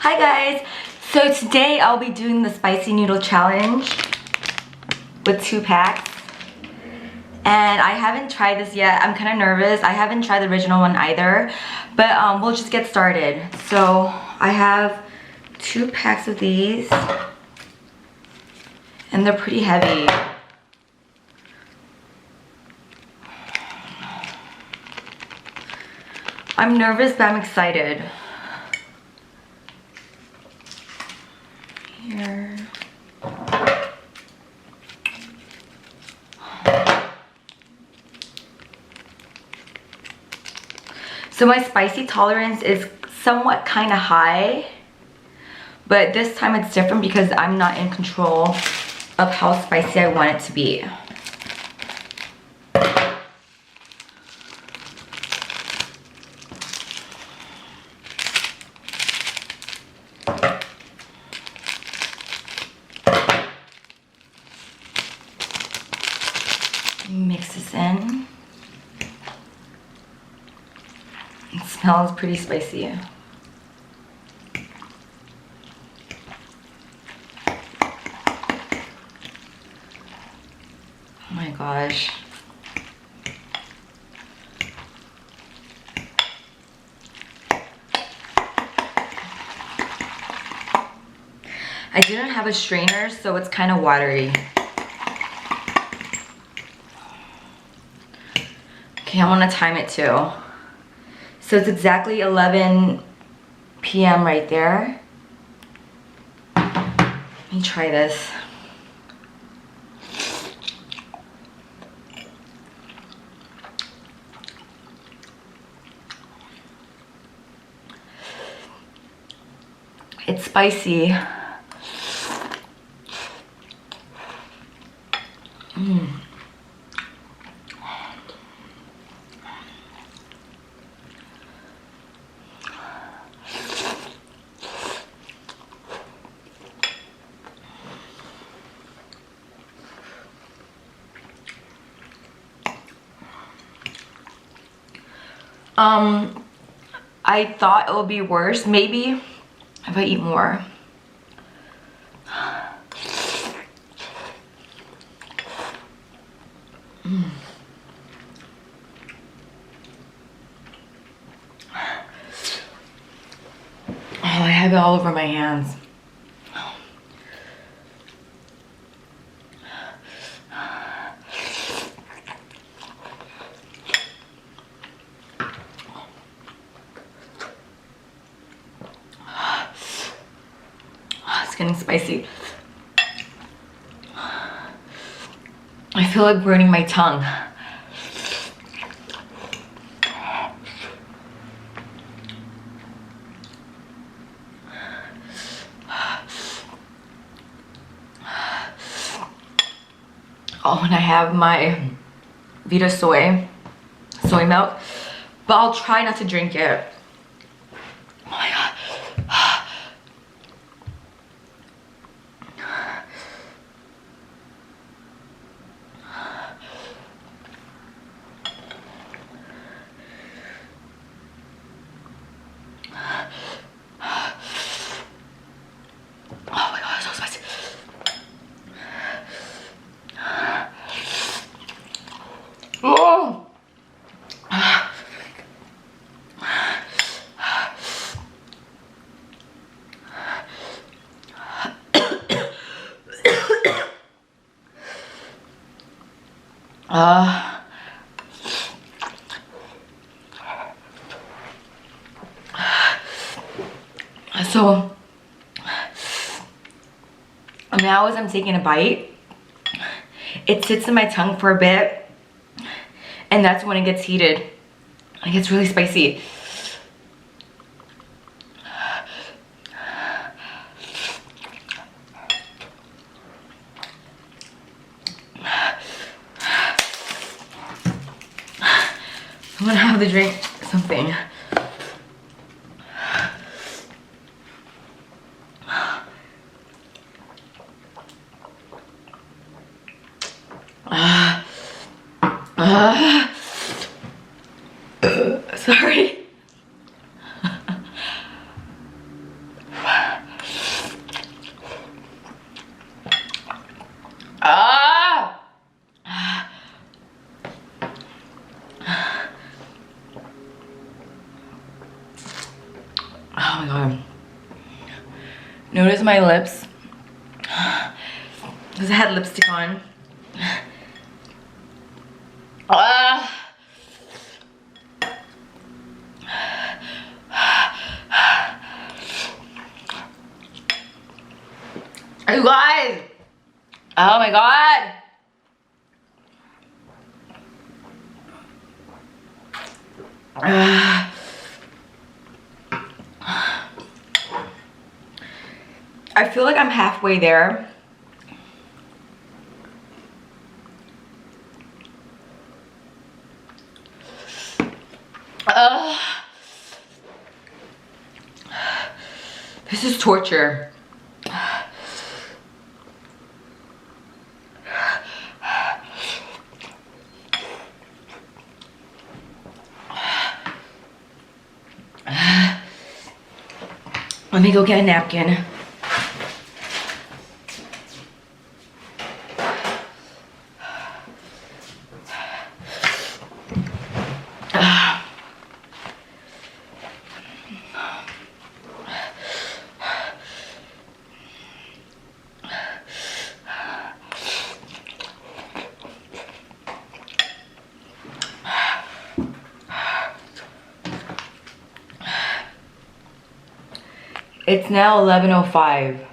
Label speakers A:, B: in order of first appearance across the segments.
A: Hi guys! So today I'll be doing the spicy noodle challenge with 2 packs. And I haven't tried this yet. I'm kind of nervous. I haven't tried the original one either. But we'll just get started. So I have 2 packs of these. And they're pretty heavy. I'm nervous, but I'm excited. Here. So my spicy tolerance is somewhat kind of high, but this time it's different because I'm not in control of how spicy I want it to be. Mix this in. It smells pretty spicy. Oh my gosh. I didn't have a strainer, so it's kind of watery. Okay, I want to time it too. So it's exactly 11 p.m. right there. Let me try this. It's spicy. I thought it would be worse, maybe, if I eat more. Oh, I have it all over my hands. It's getting spicy. I feel like burning my tongue. Oh, and I have my Vita soy milk, but I'll try not to drink it. Oh my god. Oh my god, it's so spicy. Oh! So now as I'm taking a bite, it sits in my tongue for a bit, and that's when it gets heated. It gets really spicy. I'm gonna have to drink something. Sorry. Oh my god. Notice my lips. Because I had lipstick on. You guys! Oh my god! I feel like I'm halfway there. This is torture. Let me go get a napkin. It's now 11:05.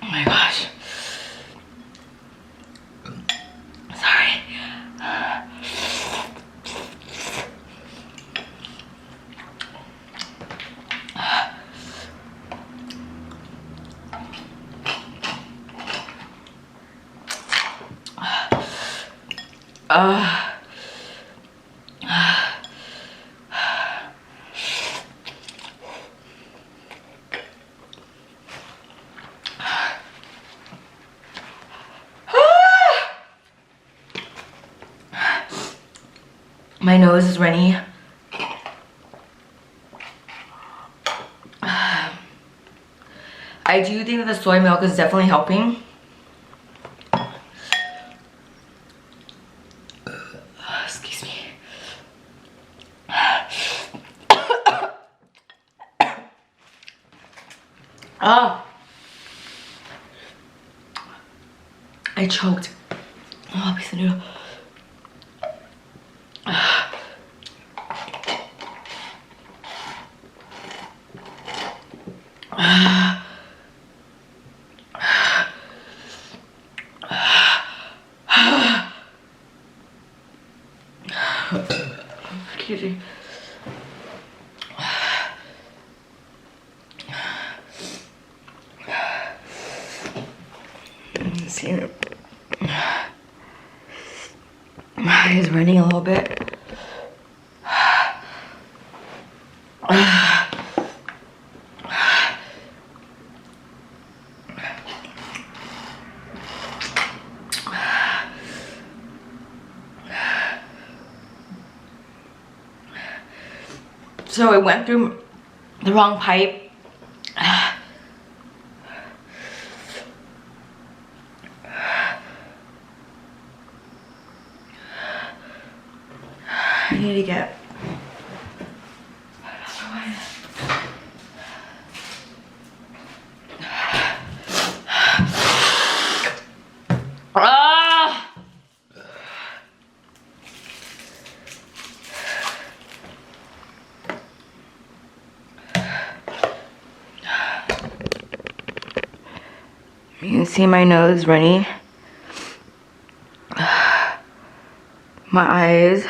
A: Oh my gosh. Sorry. My nose is runny. I do think that the soy milk is definitely helping. Excuse me. Oh, I choked. Oh, piece of noodle. Excuse me. See it. My eye is running a little bit. So it went through the wrong pipe. I need to get you can see my nose runny. My eyes.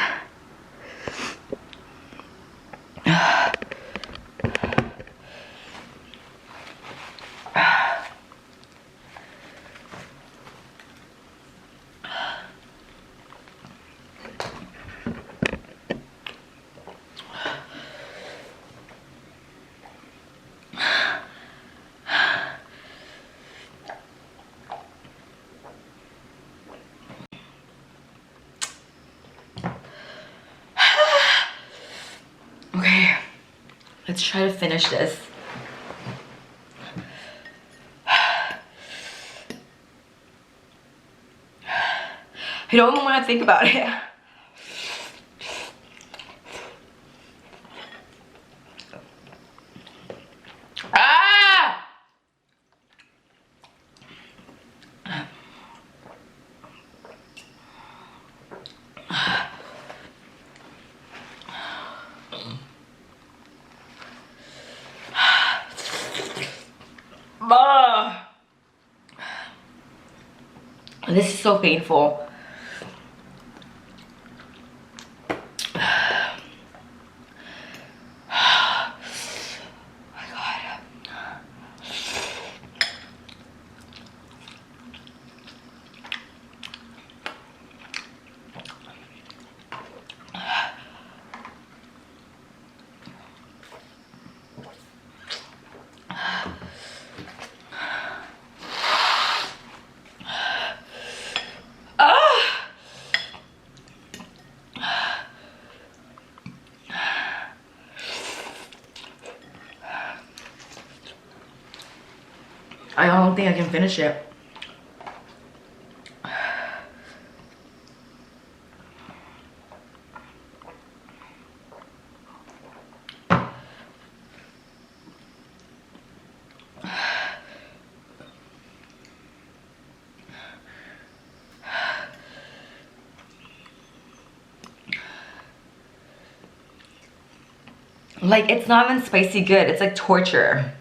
A: Okay, let's try to finish this. I don't even want to think about it. Ah! This is so painful. I don't think I can finish it. Like, it's not even spicy good. It's like torture.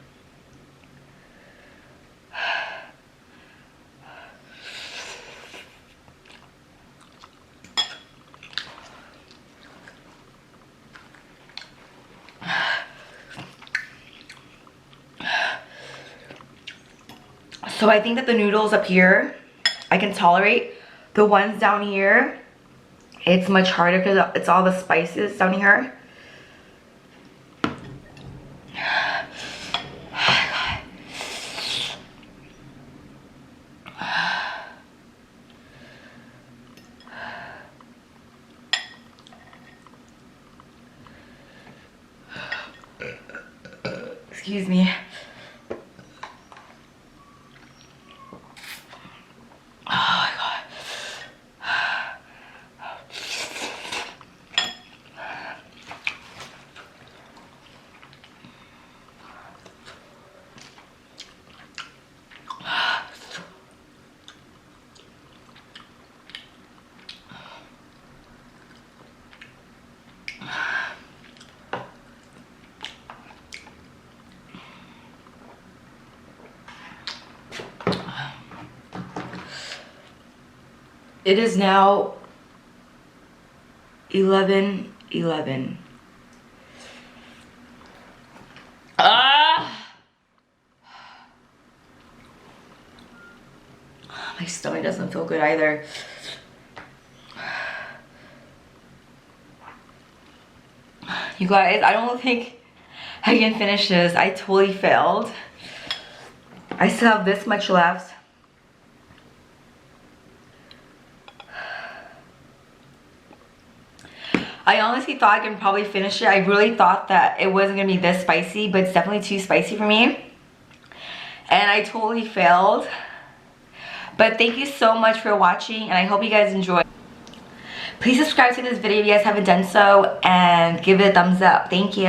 A: So I think that the noodles up here, I can tolerate. The ones down here, it's much harder because it's all the spices down here. Excuse me. It is now 11:11. My stomach doesn't feel good either. You guys, I don't think I can finish this. I totally failed. I still have this much left. I honestly thought I can probably finish it. I really thought that it wasn't gonna be this spicy, but it's definitely too spicy for me. And I totally failed. But thank you so much for watching, and I hope you guys enjoyed. Please subscribe to this video if you guys haven't done so, and give it a thumbs up. Thank you.